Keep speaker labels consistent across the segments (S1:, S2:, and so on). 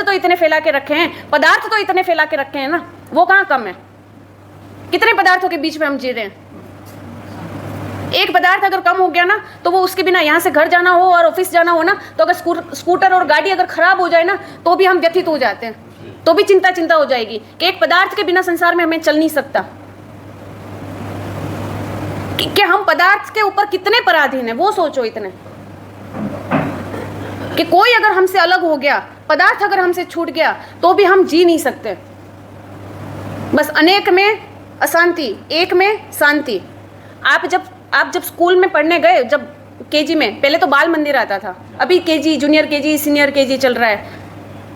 S1: तो इतने फैला के रखे हैं, पदार्थ तो इतने फैला के रखे हैं ना, वो कहाँ कम है? कितने पदार्थों के बीच में हम जी रहे हैं। एक पदार्थ अगर कम हो गया ना तो वो उसके बिना यहाँ से घर जाना हो और ऑफिस जाना हो ना, तो अगर स्कूटर और गाड़ी अगर खराब हो जाए ना तो भी हम व्यथित हो जाते हैं, तो भी चिंता हो जाएगी कि एक पदार्थ के बिना संसार में हमें चल नहीं सकता। कि हम पदार्थ के ऊपर कितने पराधीन है, वो सोचो इतने, कि कोई अगर हमसे अलग हो गया, पदार्थ अगर हमसे छूट गया तो भी हम जी नहीं सकते। बस अनेक में अशांति, एक में शांति। आप जब स्कूल में पढ़ने गए, जब केजी में, पहले तो बाल मंदिर आता था, अभी KG, junior KG, senior KG चल रहा है।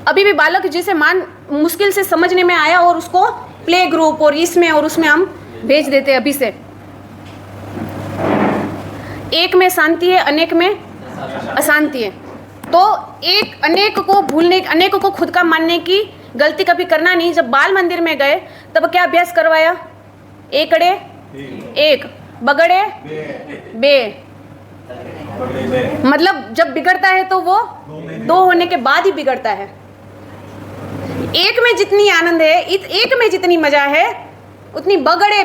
S1: अभी भी बालक जिसे मुश्किल से समझने में आया और उसको प्ले ग्रुप और इसमें और उसमें हम भेज देते हैं अभी से। एक में शांति है, अनेक में अशांति है। तो एक अनेक को भूलने, अनेक को खुद का मानने की गलती कभी करना नहीं। जब बाल मंदिर में गए तब क्या अभ्यास करवाया? एकड़े एक, बगड़े बे। मतलब जब बिगड़ता है तो वो दो होने के बाद ही बिगड़ता है। एक में जितनी आनंद है, एक में जितनी मजा है, उतनी बगड़े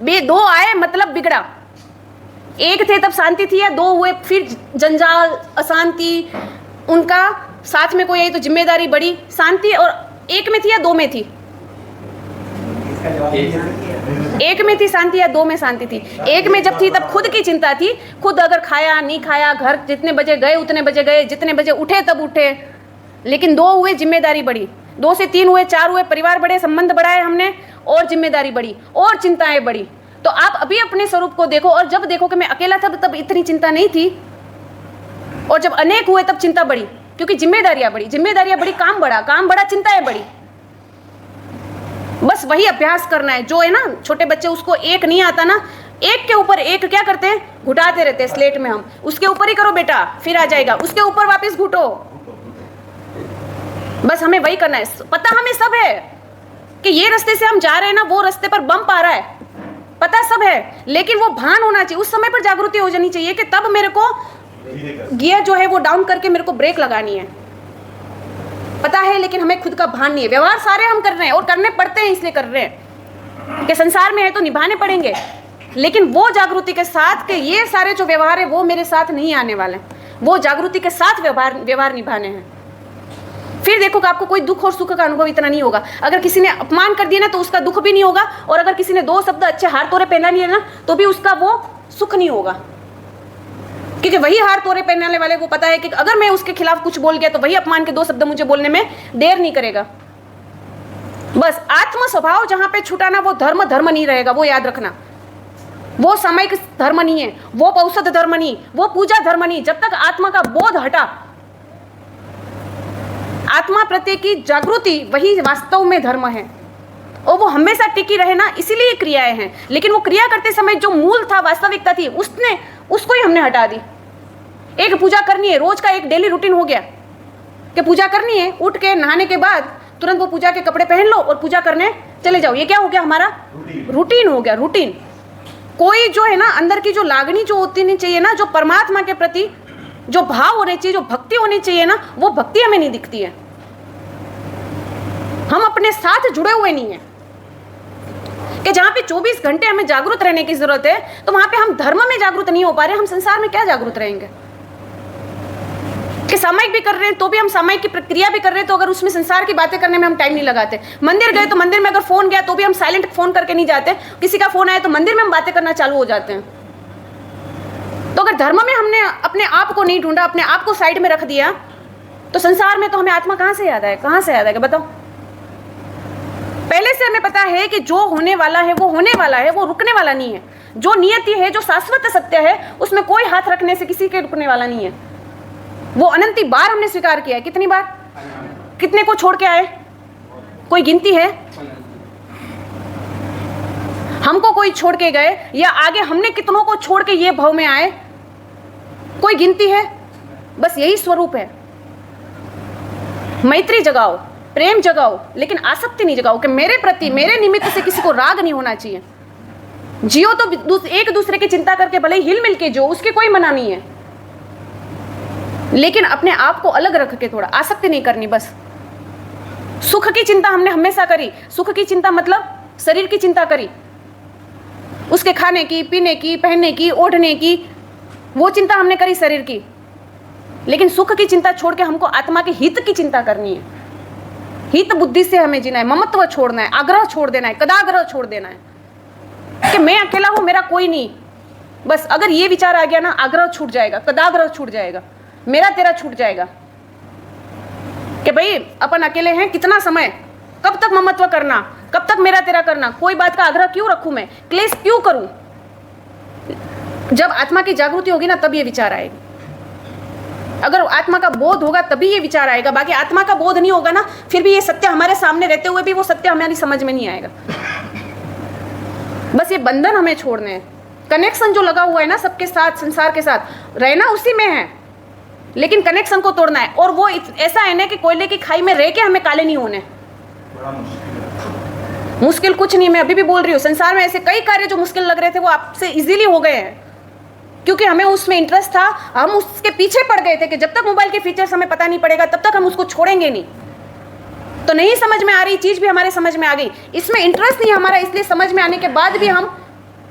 S1: बे दो आए मतलब बिगड़ा। एक थे तब शांति थी, या दो हुए फिर जंजाल, अशांति, उनका साथ में कोई आई तो जिम्मेदारी बढ़ी। शांति और एक में थी या दो में थी? एक में थी शांति या दो में शांति थी? एक में जब थी तब खुद की चिंता थी, खुद अगर खाया नहीं खाया, घर जितने बजे गए उतने बजे गए, जितने बजे उठे तब उठे। लेकिन दो हुए, जिम्मेदारी बढ़ी, 2 से 3 हुए, 4 हुए, परिवार बढ़े, संबंध बढ़ाए हमने, और जिम्मेदारी बढ़ी और चिंताएं बढ़ी। तो आप अभी अपने स्वरूप को देखो, और जब देखो कि मैं अकेला था तब इतनी चिंता नहीं थी, और जब अनेक हुए तब चिंता बढ़ी, क्योंकि जिम्मेदारियां बढ़ी, काम बढ़ा, चिंताएं बढ़ी। बस वही अभ्यास करना है। जो है ना छोटे बच्चे, उसको एक नहीं आता ना, एक के ऊपर एक क्या करते हैं, घुटाते रहते हैं स्लेट में। हम उसके ऊपर ही करो बेटा, फिर आ जाएगा, उसके ऊपर वापस घुटो। बस हमें वही करना है। पता हमें सब है कि ये रास्ते से हम जा रहे हैं ना, वो रास्ते पर बम्प आ रहा है, पता सब है, लेकिन वो भान होना चाहिए, उस समय पर जागृति हो जानी चाहिए कि तब मेरे को गियर जो है वो डाउन करके मेरे को ब्रेक लगानी है। पता है, लेकिन हमें खुद का भान नहीं है। व्यवहार सारे हम कर रहे हैं और करने पड़ते हैं, इसलिए कर रहे हैं कि संसार में है तो निभाने पड़ेंगे, लेकिन वो जागृति के साथ कि ये सारे जो व्यवहार है वो मेरे साथ नहीं आने वाले, वो जागृति के साथ व्यवहार निभाने हैं। फिर देखो कि आपको कोई दुख और सुख का अनुभव इतना नहीं होगा। अगर किसी ने अपमान कर दिया ना तो उसका दुख भी नहीं होगा, और अगर किसी ने 2 शब्द अच्छे हार तोरे पहना लिए ना तो भी उसका वो सुख नहीं होगा, क्योंकि वही हार तोरे पहनाने वाले को पता है कि अगर मैं उसके खिलाफ कुछ बोल गया तो वही अपमान के 2 शब्द मुझे बोलने में देर नहीं करेगा। बस आत्म स्वभाव जहां पे छूटा ना, वो धर्म नहीं रहेगा, वो याद रखना। वो सामयिक धर्म नहीं है, वो औसत धर्म नहीं, वो पूजा धर्म नहीं। जब तक आत्मा का बोध हटा, आत्मा प्रत्येक की जागृति, वही वास्तव में धर्म है, और वो हमेशा टिकी रहे ना, इसीलिए क्रियाएं हैं। लेकिन वो क्रिया करते समय जो मूल था, वास्तविकता थी, उसको ही हमने हटा दी। एक पूजा करनी है, रोज का एक डेली रूटीन हो गया कि पूजा करनी है, उठ के नहाने के बाद तुरंत वो पूजा के कपड़े पहन लो और पूजा करने चले जाओ। ये क्या हो गया, हमारा रूटीन हो गया, रूटीन। कोई जो है ना अंदर की जो लागनी जो होती नहीं चाहिए ना, जो परमात्मा के प्रति जो भाव होने चाहिए, जो भक्ति होनी चाहिए ना, वो भक्ति हमें नहीं दिखती है। हम अपने साथ जुड़े हुए नहीं है कि जहां पे 24 घंटे हमें जागरूक रहने की जरूरत है, तो वहां पे हम धर्म में जागरूक नहीं हो पा रहे, हम संसार में क्या जागरूक रहेंगे? कि सामायिक भी कर रहे हैं तो भी हम सामायिक की प्रक्रिया भी कर रहे हैं, तो अगर उसमें संसार की बातें करने में हम टाइम नहीं लगाते। मंदिर गए तो मंदिर में अगर फोन गया तो भी हम साइलेंट फोन करके नहीं जाते, किसी का फोन आया तो मंदिर में हम बातें करना चालू हो जाते हैं। तो अगर धर्म में हमने अपने आप को नहीं ढूंढा, अपने आप को साइड में रख दिया, तो संसार में तो हमें आत्मा कहां से याद आएगा, बताओ? पहले से हमें पता है कि जो होने वाला है वो होने वाला है, वो रुकने वाला नहीं है। जो नियति है, जो शाश्वत सत्य है, उसमें कोई हाथ रखने से किसी के रुकने वाला नहीं है। वो अनंती बार हमने स्वीकार किया है। कितनी बार? कितने को छोड़ के आए? कोई गिनती है? हमको कोई छोड़ के गए, या आगे हमने कितनों को छोड़ के ये भाव में आए? कोई गिनती है? बस यही स्वरूप है। मैत्री जगाओ, प्रेम जगाओ, लेकिन आसक्ति नहीं जगाओ कि मेरे प्रति, मेरे निमित्त से किसी को राग नहीं होना चाहिए। जियो तो एक दूसरे की चिंता करके भले हिल मिल के जो, उसके कोई मना नहीं है, लेकिन अपने आप को अलग रख के थोड़ा आसक्ति नहीं करनी। बस सुख की चिंता हमने हमेशा करी। सुख की चिंता मतलब शरीर की चिंता करी, उसके खाने की, पीने की, पहनने की, ओढ़ने की, वो चिंता हमने करी शरीर की। लेकिन सुख की चिंता छोड़ के हमको आत्मा के हित की चिंता करनी है। हित बुद्धि से हमें जीना है, ममत्व छोड़ना है, आग्रह छोड़ देना है, कदाग्रह छोड़ देना है कि मैं अकेला हूं, मेरा कोई नहीं। बस अगर ये विचार आ गया ना, आग्रह छूट जाएगा, कदाग्रह छूट जाएगा, मेरा तेरा छूट जाएगा कि भाई अपन अकेले हैं, कितना समय, कब तक ममत्व करना, कब तक मेरा तेरा करना, कोई बात का आग्रह क्यों रखूं, मैं क्लेश क्यों करूं। जब आत्मा की जागृति होगी ना तब ये विचार आएगा। अगर आत्मा का बोध होगा तभी ये विचार आएगा। बाकी आत्मा का बोध नहीं होगा ना, फिर भी ये सत्य हमारे सामने रहते हुए भी वो सत्य हमारी समझ में नहीं आएगा। बस ये बंधन हमें छोड़ने हैं। कनेक्शन जो लगा हुआ है ना सबके साथ, संसार के साथ, रहना उसी में है, लेकिन कनेक्शन को तोड़ना है। और वो ऐसा है ना कि कोयले की खाई में रह के हमें काले नहीं होने। मुश्किल कुछ नहीं, मैं अभी भी बोल रही हूँ, संसार में ऐसे कई कार्य जो मुश्किल लग रहे थे वो आपसे इजीली हो गए हैं, क्योंकि हमें उसमें इंटरेस्ट था। हम उसके पीछे पड़ गए थे कि जब तक मोबाइल के फीचर्स हमें पता नहीं पड़ेगा तब तक हम उसको छोड़ेंगे नहीं। तो नहीं समझ में आ रही चीज भी हमारे समझ में आ गई, इसमें इंटरेस्ट नहीं हमारा, इसलिए समझ में आने के बाद भी हम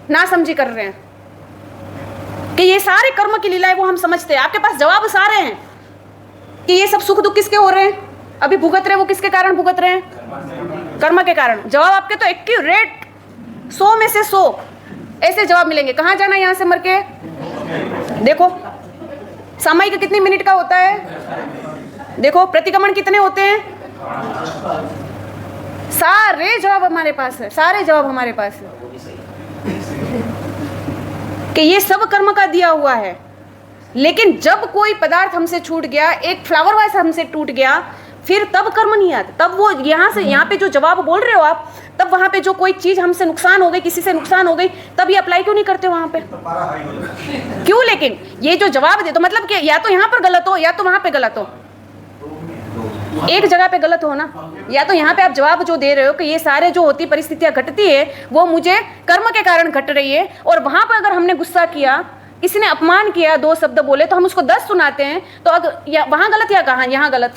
S1: ना समझी कर रहे हैं कि ये सारे कर्म की लीला है, वो हम समझते हैं। आपके पास जवाब सारे हैं कि ये सब सुख दुख किसके हो रहे हैं, अभी भुगत रहे, वो किसके कारण भुगत रहे हैं, कर्म के कारण। जवाब आपके तो एक्यूरेट 100 में से 100 ऐसे जवाब मिलेंगे। कहाँ जाना है यहाँ से मर के, देखो सामयिक कितनी मिनट का होता है, देखो प्रतिक्रमण कितने होते हैं, सारे जवाब हमारे पास है, सारे जवाब हमारे पास है कि ये सब कर्म का दिया हुआ है। लेकिन जब कोई पदार्थ हमसे छूट गया, एक फ्लावर वाइस हमसे टूट गया, फिर तब कर्म नहीं आता। तब वो यहाँ से यहाँ पे जो जवाब बोल रहे हो आप, तब वहां पे जो कोई चीज हमसे नुकसान हो गई, किसी से नुकसान हो गई, तब ये अप्लाई क्यों नहीं करते वहां पे, क्यों? लेकिन ये जो जवाब दे तो मतलब कि या तो यहाँ पर गलत हो या तो वहां पे गलत हो, एक जगह पे गलत हो ना। या तो यहाँ पे आप जवाब जो दे रहे हो कि ये सारे जो होती परिस्थितियां घटती है वो मुझे कर्म के कारण घट रही है, और वहां पर अगर हमने गुस्सा किया, किसी ने अपमान किया, 2 शब्द बोले, तो हम उसको 10 सुनाते हैं। तो अगर वहां गलत या कहाँ, यहाँ गलत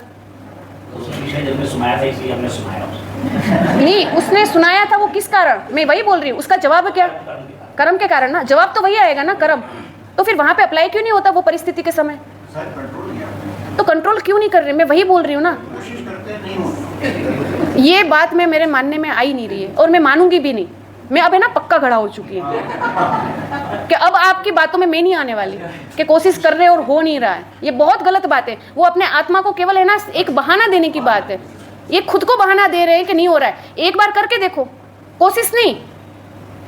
S1: नहीं, उसने सुनाया था वो किस कारण, मैं वही बोल रही हूँ, उसका जवाब क्या, कर्म के कारण ना। जवाब तो वही आएगा ना, कर्म। तो फिर वहां पे अप्लाई क्यों नहीं होता वो परिस्थिति के समय, तो कंट्रोल क्यों नहीं कर रहे, मैं वही बोल रही हूँ ना। ये बात में मेरे मानने में आई नहीं रही है, और मैं मानूंगी भी नहीं। मैं अब है ना पक्का खड़ा हो चुकी है कि अब आपकी बातों में मैं नहीं आने वाली कि कोशिश कर रहे और हो नहीं रहा है। ये बहुत गलत बात है। वो अपने आत्मा को केवल है ना एक बहाना देने की बात है। ये खुद को बहाना दे रहे हैं कि नहीं हो रहा है। एक बार करके देखो, कोशिश नहीं,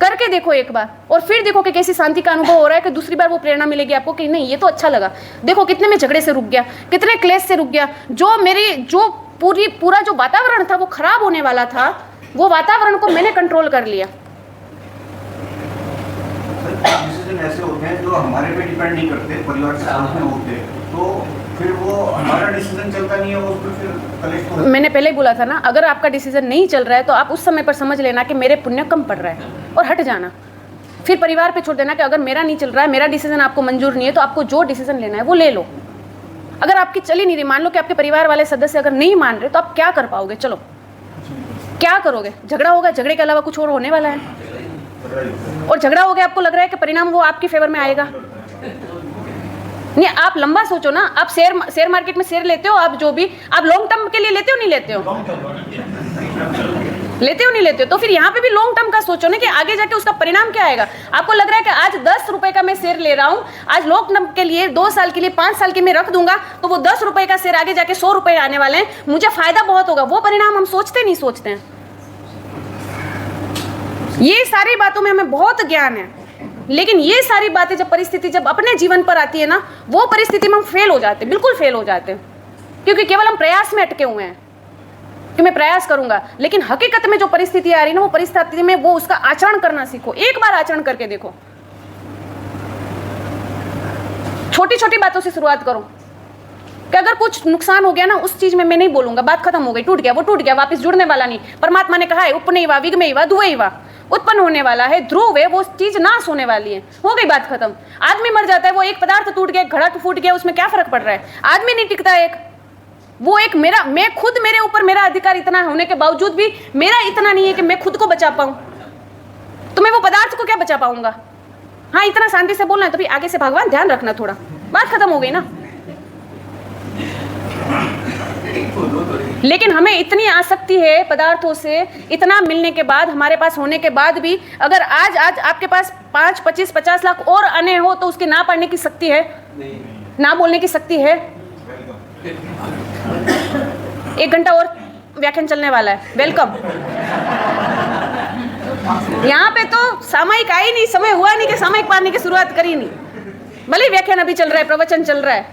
S1: करके देखो एक बार, और फिर देखो कि कैसी शांति का अनुभव हो रहा है कि दूसरी बार वो प्रेरणा मिलेगी आपको कि नहीं ये तो अच्छा लगा। देखो कितने में झगड़े से रुक गया, कितने क्लेश से रुक गया। जो पूरा जो वातावरण था वो खराब होने वाला था, वो वातावरण को मैंने कंट्रोल कर लिया।
S2: डिसीजन ऐसे होते हैं जो हमारे पे डिपेंड नहीं करते, परिवार के सामने होते हैं, तो फिर वो हमारा डिसीजन चलता नहीं है, उस पर फिर कलेश तो। मैंने
S1: पहले ही बोला था ना, अगर आपका डिसीजन नहीं चल रहा है तो आप उस समय पर समझ लेना कि मेरे पुण्य कम पड़ रहा है और हट जाना। फिर परिवार पे छोड़ देना कि अगर मेरा नहीं चल रहा है, मेरा डिसीजन आपको मंजूर नहीं है, तो आपको जो डिसीजन लेना है वो ले लो। अगर आपकी चली नहीं रही, मान लो कि आपके परिवार वाले सदस्य अगर नहीं मान रहे, तो आप क्या कर पाओगे? चलो क्या करोगे? झगड़ा होगा, झगड़े के अलावा कुछ और होने वाला है। और झगड़ा हो गया, आपको लग रहा है कि परिणाम वो आपकी फेवर में आएगा? नहीं, आप लंबा सोचो ना। आप शेयर मार्केट में शेयर लेते हो, आप जो भी, आप लॉन्ग टर्म के लिए लेते हो नहीं लेते हो? लेते हो नहीं लेते हो? तो फिर यहाँ पे भी लॉन्ग टर्म का सोचो ना कि आगे जाके उसका परिणाम क्या आएगा। आपको लग रहा है कि आज 10 रुपए का मैं शेयर ले रहा हूँ, आज लॉन्ग टर्म के लिए 2 साल के लिए 5 साल के मैं रख दूंगा, तो वो 10 रुपए का शेयर आगे जाके 100 रुपए आने वाले हैं, मुझे फायदा बहुत होगा। वो परिणाम हम सोचते नहीं सोचते हैं। ये सारी बातों में हमें बहुत ज्ञान है, लेकिन ये सारी बातें जब परिस्थिति जब अपने जीवन पर आती है ना, वो परिस्थिति में हम फेल हो जाते हैं, बिल्कुल फेल हो जाते हैं, क्योंकि केवल हम प्रयास में अटके हुए हैं कि मैं प्रयास करूंगा। लेकिन हकीकत में जो परिस्थिति आ रही है ना, वो परिस्थिति में वो उसका आचरण करना सीखो। एक बार आचरण करके देखो, छोटी छोटी बातों से शुरुआत करो कि अगर कुछ नुकसान हो गया ना, उस चीज में मैं नहीं बोलूंगा, बात खत्म हो गई, टूट गया, वो टूट गया, वापस जुड़ने वाला नहीं। परमात्मा ने कहा है उपनैवा विगमैवा द्वैवा, उत्पन्न होने वाला है, ध्रुव है, वो चीज नाश होने वाली है, हो गई बात खत्म। आदमी मर जाता है, वो एक पदार्थ टूट गया, घड़ा फूट गया, उसमें क्या फर्क पड़ रहा है? आदमी नहीं टिकता एक, वो एक मेरा, मैं खुद, मेरे ऊपर मेरा अधिकार इतना होने के बावजूद भी मेरा इतना नहीं है कि मैं खुद को बचा पाऊं, तो मैं वो पदार्थ को क्या बचा पाऊंगा। हाँ, इतना शांति से बोलना है तो भी आगे से भगवान ध्यान रखना, थोड़ा बात खत्म हो गई ना। लेकिन हमें इतनी आसक्ति है पदार्थों से, इतना मिलने के बाद, हमारे पास होने के बाद भी, अगर आज आपके पास 5, 25, 50 लाख और आने हो तो उसके ना पढ़ने की शक्ति है, ना बोलने की शक्ति है। 1 घंटा और व्याख्यान चलने वाला है, वेलकम। यहाँ पे तो सामयिक आई नहीं, समय हुआ नहीं कि सामयिक पढ़ने की शुरुआत करी नहीं, भले व्याख्यान अभी चल रहा है, प्रवचन चल रहा है।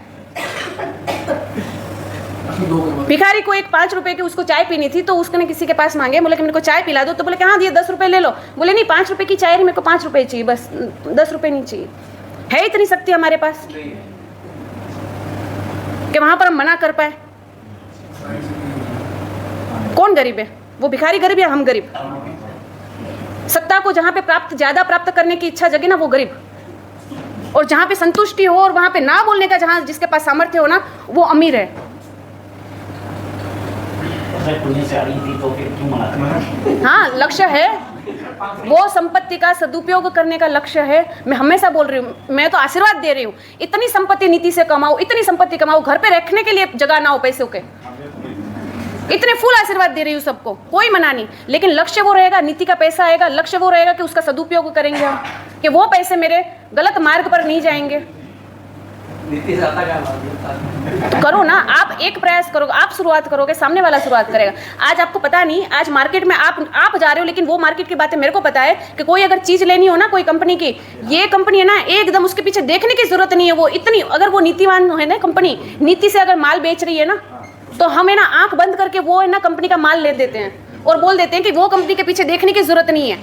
S1: भिखारी को एक 5 रुपए की उसको चाय पीनी थी, तो उसने किसी के पास मांगे, बोले कि मेरे को चाय पिला दो, तो बोले कि हाँ दिए 10 रुपए ले लो। बोले नहीं, 5 रुपए की चाय, मेरे को 5 रुपए चाहिए बस, 10 रुपए नहीं चाहिए। है इतनी शक्ति हमारे पास कि वहां पर हम मना कर पाए? कौन गरीब है? वो भिखारी गरीब या हम गरीब? सत्ता को जहां पे ज्यादा प्राप्त करने की इच्छा जगे ना, वो गरीब। और जहां पे संतुष्टि हो और वहां पे ना बोलने का, जहां जिसके पास सामर्थ्य हो ना, वो अमीर है। हाँ, लक्ष्य है, वो संपत्ति का सदुपयोग करने का लक्ष्य है। मैं हमेशा बोल रही हूँ, मैं तो आशीर्वाद दे रही हूँ, इतनी संपत्ति नीति से कमाओ, इतनी संपत्ति कमाओ, घर पे रखने के लिए जगह ना हो पैसों के, इतने फुल आशीर्वाद दे रही हूँ सबको, कोई मना नहीं। लेकिन लक्ष्य वो रहेगा, नीति का पैसा आएगा, लक्ष्य वो रहेगा कि उसका सदुपयोग करेंगे हम, कि वो पैसे मेरे गलत मार्ग पर नहीं जाएंगे। तो करो ना, आप एक प्रयास करोगे, आप शुरुआत करोगे, सामने वाला शुरुआत करेगा। आज आपको पता नहीं, आज मार्केट में आप जा रहे हो, लेकिन वो मार्केट की बातें मेरे को पता है कि कोई अगर चीज लेनी हो ना, कोई कंपनी की, ये कंपनी है ना, एकदम उसके पीछे देखने की जरूरत नहीं है। वो इतनी, अगर वो नीतिवान है ना कंपनी, नीति से अगर माल बेच रही है ना, तो हमें ना आंख बंद करके वो है ना कंपनी का माल ले देते हैं और बोल देते हैं कि वो कंपनी के पीछे देखने की जरूरत नहीं है,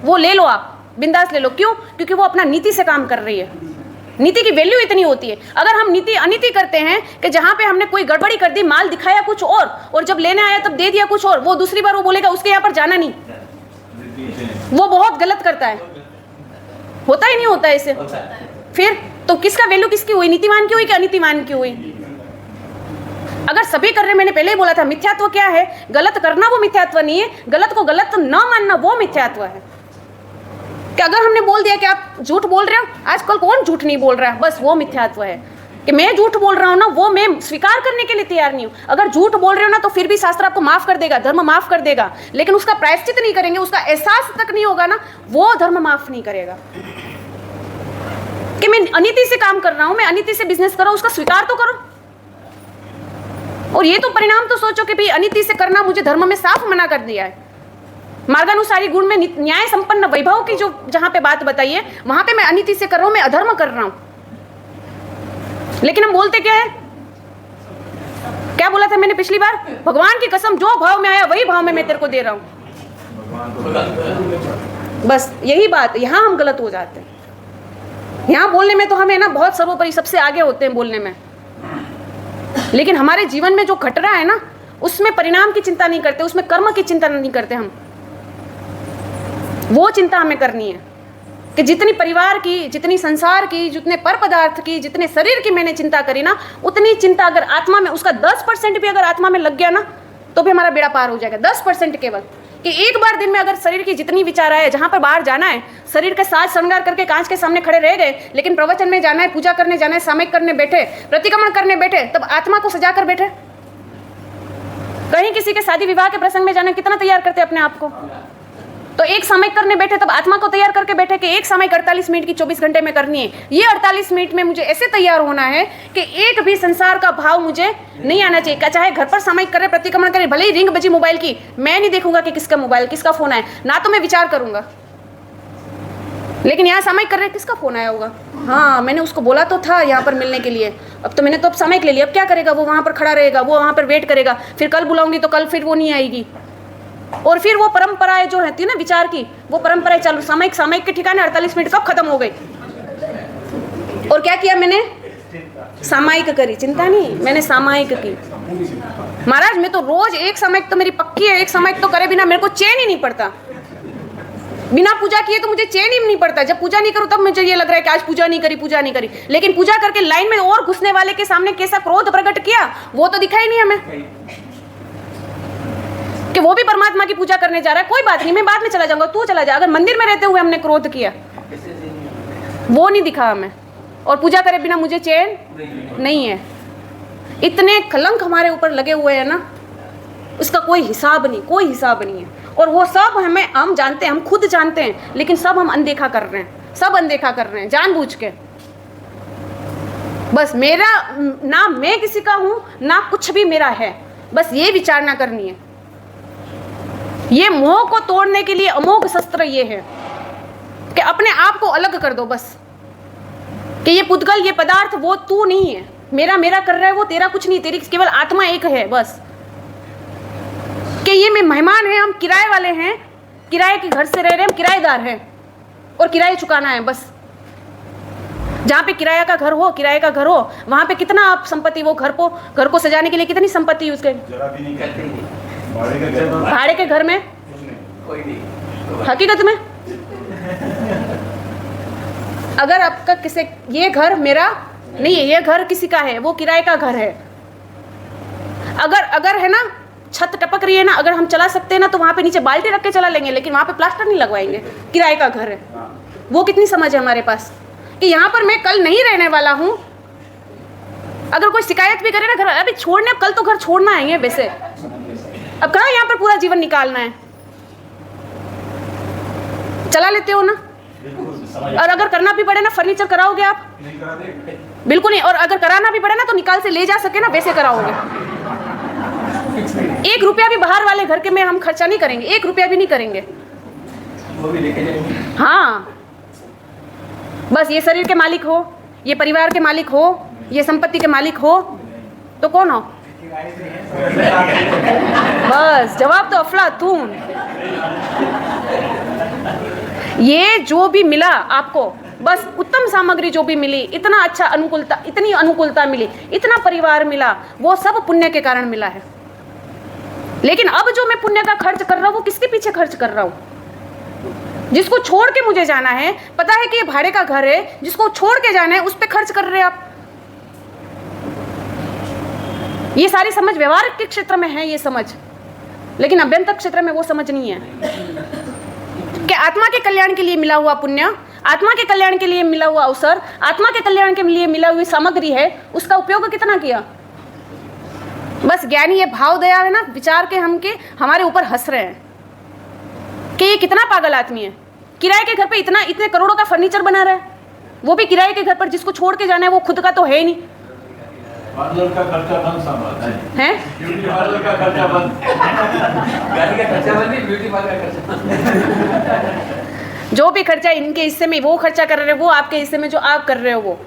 S1: वो ले लो, आप बिंदास ले लो। क्यों? क्योंकि वो अपना नीति से काम कर रही है। नीति की वैल्यू इतनी होती है। अगर हम नीति अनीति करते हैं कि जहां पे हमने कोई गड़बड़ी कर दी, माल दिखाया कुछ और जब लेने आया तब दे दिया कुछ और, वो दूसरी बार वो बोलेगा उसके यहाँ पर जाना नहीं, वो बहुत गलत करता है। होता ही नहीं होता ऐसे। फिर तो किसका वैल्यू किसकी हुई? नीतिवान की हुई कि अनीतिवान की हुई? अगर सभी कर रहे, मैंने पहले ही बोला था, मिथ्यात्व क्या है? गलत करना वो मिथ्यात्व नहीं है, गलत को गलत न मानना वो मिथ्यात्व है। कि अगर हमने बोल दिया कि आप झूठ बोल रहे हो, आजकल कौन झूठ नहीं बोल रहा है, बस वो मिथ्यात्व है। कि मैं झूठ बोल रहा हूँ ना, वो मैं स्वीकार करने के लिए तैयार नहीं हूँ। अगर झूठ बोल रहे हो ना, तो फिर भी शास्त्र आपको माफ कर देगा, धर्म माफ कर देगा, लेकिन उसका प्रायश्चित नहीं करेंगे, उसका एहसास तक नहीं होगा ना, वो धर्म माफ नहीं करेगा। कि मैं अनीति से काम कर रहा हूँ, मैं अनीति से बिजनेस कर रहा हूँ, उसका स्वीकार तो करो। और ये तो परिणाम तो सोचो कि भाई अनीति से करना मुझे धर्म में साफ मना कर दिया है। मार्गानुसारी गुण में न्याय संपन्न वैभव की जो जहां पे बात बताई है, वहां पे मैं अनीति से कर रहा हूं, मैं अधर्म कर रहा हूं। लेकिन हम बोलते क्या है? क्या बोला था मैंने पिछली बार? भगवान की कसम, जो भाव में आया वही भाव में मैं तेरे को दे रहा हूं। बस यही बात, यहां हम गलत हो जाते हैं। यहां बोलने में तो हमें ना बहुत सर्वोपरि सबसे आगे होते हैं बोलने में, लेकिन हमारे जीवन में जो घट रहा है ना, उसमें परिणाम की चिंता नहीं करते, उसमें कर्म की चिंता नहीं करते हम। वो चिंता हमें करनी है कि जितनी परिवार की, जितनी संसार की, जितने पर पदार्थ की, जितने शरीर की मैंने चिंता करी ना, उतनी चिंता अगर आत्मा में, उसका 10% भी अगर आत्मा में लग गया ना, तो भी हमारा बेड़ा पार हो जाएगा। 10% केवल। कि एक बार दिन में अगर शरीर की जितनी विचार आए, जहां पर बाहर जाना है, शरीर के साज श्रृंगार करके कांच के सामने खड़े रह गए, लेकिन प्रवचन में जाना है, पूजा करने जाना है, सामयिक करने बैठे, प्रतिक्रमण करने बैठे, तब आत्मा को सजा कर बैठे। कहीं किसी के शादी विवाह के प्रसंग में जाना, कितना तैयार करते अपने आप को, तो एक सामयिक करने बैठे तब आत्मा को तैयार करके बैठे कि एक सामयिक 48 मिनट की 24 घंटे में करनी है। ये 48 मिनट में मुझे ऐसे तैयार होना है कि एक भी संसार का भाव मुझे नहीं आना चाहिए। चाहे घर पर सामयिक करे, प्रतिक्रमण करे, भले ही रिंग बजी मोबाइल की, मैं नहीं देखूंगा कि किसका मोबाइल, किसका फोन आया, ना तो मैं विचार करूंगा। लेकिन यहाँ सामयिक कर रहे, किसका फोन आया होगा? हाँ, मैंने उसको बोला तो था यहाँ पर मिलने के लिए, अब तो मैंने तो अब सामयिक ले लिया, अब क्या करेगा? वो वहां पर खड़ा रहेगा, वो वहां पर वेट करेगा, फिर कल बुलाऊंगी तो कल फिर वो नहीं आएगी। और फिर वो परंपराएं जो रहती है ना विचार की, वो परंपराएं चालू, सामयिक के ठिकाने 48 मिनट कब खत्म हो गई। और क्या किया मैंने? सामयिक करी, चिंता नहीं, मैंने सामयिक की। महाराज मैं तो रोज एक सामयिक तो मेरी पक्की है, एक सामयिक तो करे बिना मेरे को चैन ही नहीं पड़ता। बिना पूजा किए तो मुझे चैन ही नहीं पड़ता। जब पूजा नहीं करूं तब मुझे ये लग रहा है कि आज पूजा नहीं करी। लेकिन पूजा करके लाइन में और घुसने वाले के सामने कैसा क्रोध प्रकट किया वो तो दिखा ही नहीं हमें कि वो भी परमात्मा की पूजा करने जा रहा है। कोई बात नहीं, मैं बाद में चला जाऊंगा, तू चला जा। अगर मंदिर में रहते हुए हमने क्रोध किया वो नहीं दिखा हमें, और पूजा करे बिना मुझे चैन नहीं है। इतने कलंक हमारे ऊपर लगे हुए हैं ना, उसका कोई हिसाब नहीं है। और वो सब हम जानते हैं, हम खुद जानते हैं, लेकिन सब हम अनदेखा कर रहे हैं, जानबूझ के। बस मेरा ना मैं किसी का हूं ना कुछ भी मेरा है, बस ये विचारना करनी है। ये मोह को तोड़ने के लिए अमोघ शस्त्र ये है कि अपने आप को अलग कर दो, बस कि ये पुद्गल, ये पदार्थ वो तू नहीं है, मेरा कर रहा है वो तेरा कुछ नहीं, तेरी केवल आत्मा एक है। बस कि ये में मेहमान है, हम किराए वाले हैं, किराए के घर से रह रहे हैं, हम किराएदार हैं और किराया चुकाना है। बस जहाँ पे किराए का घर हो वहाँ पे कितना आप संपत्ति, वो घर को सजाने के लिए कितनी संपत्ति उसके, भाड़े के घर में
S2: कोई नहीं।
S1: हकीकत में अगर आपका किसी, ये घर मेरा नहीं है, ये घर किसी का है, वो किराए का घर है। अगर है ना, छत टपक रही है ना, अगर हम चला सकते हैं ना तो वहां पे नीचे बाल्टी रख के चला लेंगे, लेकिन वहां पे प्लास्टर नहीं लगवाएंगे, किराए का घर है। वो कितनी समझ है हमारे पास कि यहाँ पर मैं कल नहीं रहने वाला हूँ। अगर कोई शिकायत भी करे ना घर, अभी छोड़ने, कल तो घर छोड़ना है वैसे, अब कहाँ यहाँ पर पूरा जीवन निकालना है, चला लेते हो ना। और अगर करना भी पड़े ना, फर्नीचर कराओगे आप?
S2: नहीं कराते,
S1: बिल्कुल नहीं। और अगर कराना भी पड़े ना तो निकाल से ले जा सके ना, वैसे कराओगे। 1 रुपया भी बाहर वाले घर के में हम खर्चा नहीं करेंगे, 1 रुपया भी नहीं करेंगे।
S2: वो भी लेके जाएंगे।
S1: हाँ, बस ये शरीर के मालिक हो, ये परिवार के मालिक हो, ये संपत्ति के मालिक हो तो कौन हो? बस जवाब तो अफलातून। ये जो भी मिला आपको, बस उत्तम सामग्री जो भी मिली, इतना अच्छा अनुकूलता, इतनी अनुकूलता मिली, इतना परिवार मिला, वो सब पुण्य के कारण मिला है। लेकिन अब जो मैं पुण्य का खर्च कर रहा हूँ वो किसके पीछे खर्च कर रहा हूँ? जिसको छोड़ के मुझे जाना है, पता है कि ये भाड़े का घर है, जिसको छोड़ के जाना है उस पर खर्च कर रहे हैं आप। ये सारी समझ व्यवहार के क्षेत्र में है, ये समझ, लेकिन अभ्यंतर क्षेत्र में वो समझ नहीं है कि आत्मा के कल्याण के लिए मिला हुआ पुण्य, आत्मा के कल्याण के लिए मिला हुआ अवसर, आत्मा के कल्याण के लिए मिला हुई सामग्री है, उसका उपयोग कितना किया। बस ज्ञानी ये भाव दया है ना, विचार के हमारे ऊपर हंस रहे हैं कि ये कितना पागल आदमी है, किराए के घर पे इतने करोड़ों का फर्नीचर बना रहा है, वो भी किराए के घर पर, जिसको छोड़ के जाना है वो खुद का तो है ही नहीं।
S3: पार्लर का खर्चा बंद संभालता है, ब्यूटी पार्लर का खर्चा बंद, गाड़ी का खर्चा बंद नहीं, ब्यूटी पार्लर का खर्चा।
S1: जो भी खर्चा इनके हिस्से में वो खर्चा कर रहे हो, वो आपके हिस्से में जो आप कर रहे हो वो,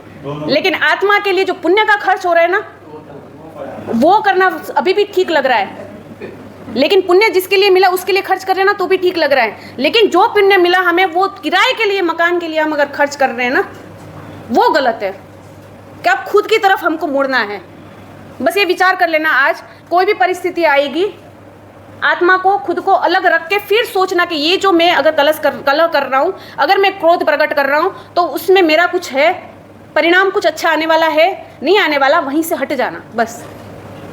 S1: लेकिन आत्मा के लिए जो पुण्य का खर्च हो रहा है ना, वो करना अभी भी ठीक लग रहा है। लेकिन पुण्य जिसके लिए मिला उसके लिए खर्च कर रहे हैं ना तो भी ठीक लग रहा है, लेकिन जो पुण्य मिला हमें वो किराए के लिए, मकान के लिए हम अगर खर्च कर रहे हैं ना, वो गलत है। कि अब खुद की तरफ हमको मुड़ना है। बस ये विचार कर लेना, आज कोई भी परिस्थिति आएगी, आत्मा को, खुद को अलग रख के फिर सोचना कि ये जो मैं अगर कलह कर रहा हूँ, अगर मैं क्रोध प्रकट कर रहा हूँ तो उसमें मेरा कुछ है, परिणाम कुछ अच्छा आने वाला है, नहीं आने वाला, वहीं से हट जाना बस।